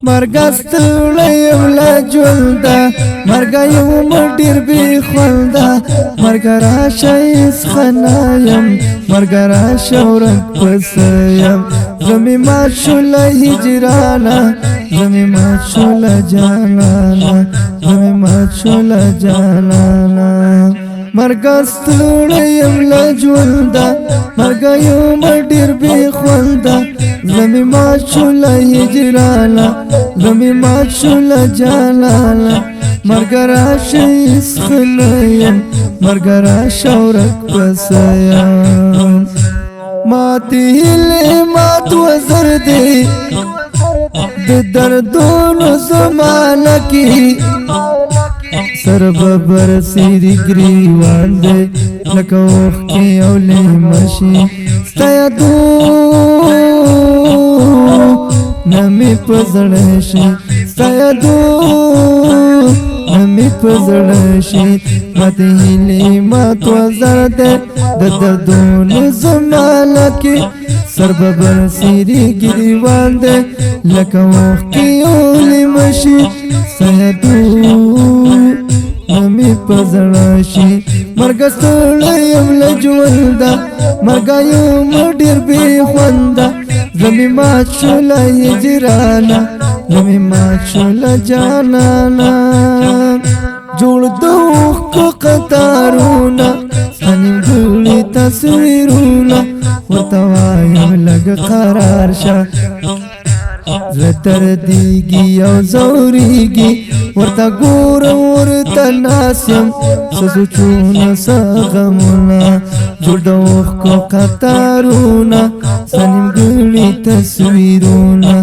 مرګستړی یم له ژونده مرګه یم ډېر بې خونده مرګه راشه هېڅ نه یم مرګه راشه ورک پسه یم زړه مې مات شو له هجرانه زړه مې مات شو له جانانه زړه مې مات شو له جانانه مرګستړی یم له ژونده مرګه یم ډېر بې خونده زړه مې مات شو له هجرانه زړه مې مات شو له جانانه مرګه راشه هېڅ نه یم مرګه راشه ورک پسه یم ماتې هیلې مات وزر دی د دردونو زمانه کې سر ببر سیری گریوان دی لکه اوښکې او لیمشي ستا یادونه مې په زړه شي ستا یادونه مې په زړه شي ماتې هیلې مات وزر دی د دردونو زمانه کې سر ببر سیری گریوان دی لکه اوښکې او لیمشي ستا یادونه مې په زړه شي مرګستړی یم له ژونده مرګه یم ډېر بې خونده زړه مې مات شو له هجرانه زړه مې مات شو له جانانه جوړ د اوښکو قطارونه ستا نیمګړي تصویرونه ورته وایم لږ قرار شه زړه دردېږي او ځورېږي ورته ګورم ورته ناست یم څه سوچونه څه غمونه جوړ د اوښکو قطارونه ستا نیمګړي تصویرونه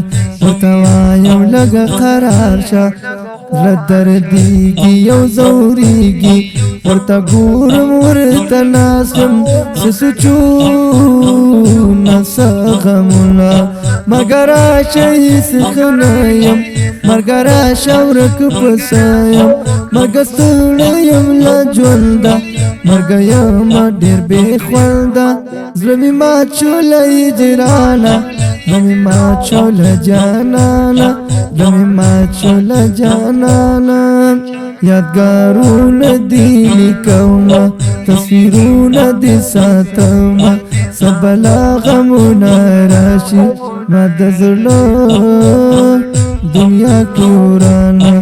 ورته وایم لږ قرار شه زړه دردېږي او ځورېږي ورته ګورم ورته ناست یم څه سوچونه څه غمونه مرګه راشه هېڅ نه یم مرګه راشه ورک پسه یم مرګستړی یم له ژونده مرګه یم ډېر بې خونده زړه مې مات شو له هجرانه زړه مې مات شو له جانانه زړه مې مات شو له جانانه یادګارونه دې لیکمه تصویرونه دې ساتمه سبلا غمونه راشي ما د زړه دنیا کې ورانه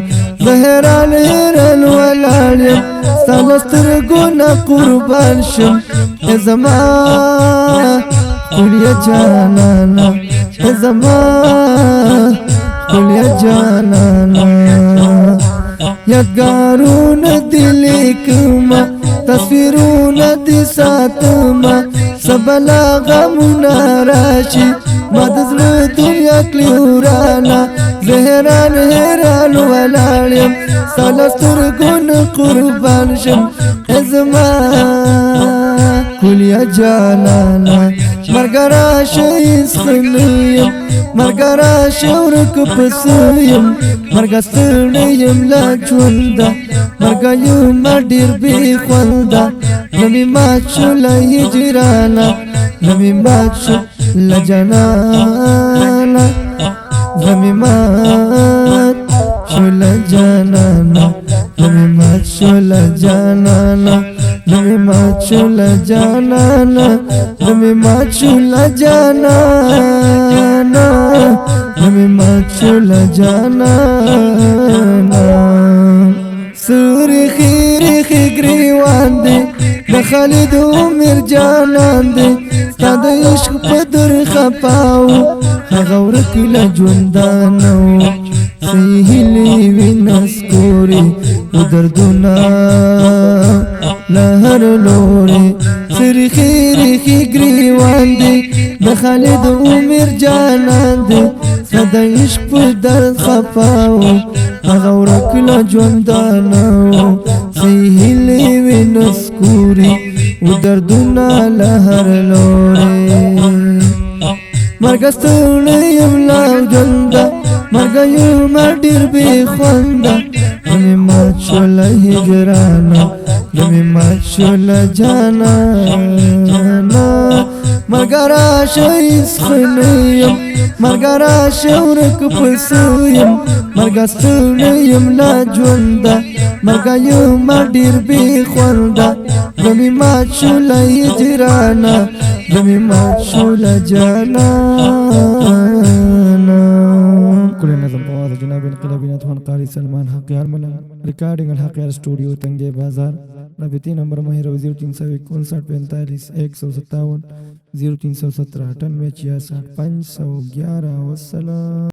زه حیران حیران ولاړ یم ستا له سترګو نه قربان شم ای زما ښکليه جانانه ای زما ښکليه جانانه یادګارونه دې لیکمه تصویرونه دې ساتمه سبلا غمونه راشي ما د زړه دنیا کړې ورانه زه حیران حیران ولاړ یم ستا له سترګو نه قربان شم ای زما ښکليه جانانه مرګه راشه هېڅ نه یم مرګه راشه ورک پسه یم مرګستړی یم له ژونده مرګه یم ډېر بې خونده زړه مې مات شو له هجرانه زړه مې مات شو له جانانه زړه مې مات شو له جانانه زړه مې مات شو له جانانه زړه مې مات شو له جانانه زړه مې مات شو له جانانه زړه مې مات شو له جانانه سورخي رخي ګریوان دی د خالد عمر جانان دی ستا د عشق په در خفاو هغه ورک له ژوندانه و څه یې هیلې وي نسکورې و دردونه له هر لورې سرخي رخي ګریوان دی د خالد عمر جانان دی ستا د عشق په در خفاو هغه ورک له ژوندانه و څه یې هیلې وي نسکورې و دردونه له هر لورې مرګستړی یم له ژونده مرګه یم ډېر بې خونده زړه مې مات شو له هجرانه زړه مې مات شو له جانانه مرګرا شیس خنیم مرګرا شورک پسیم مرګستنیم لا ژوندا مرګا یو ما ډیر بی خوندا زمي ما شول هجرانا زمي ما شول جانانا كل نظم بواز جناب انقلابی نتوان قاری سلمان حقیار ملنگ ریکارڈنگ الحقیار اسٹوڈیو تنگے بازار رابطی نمبر ماہر 0359451157 0317 98 66 511 والسلام.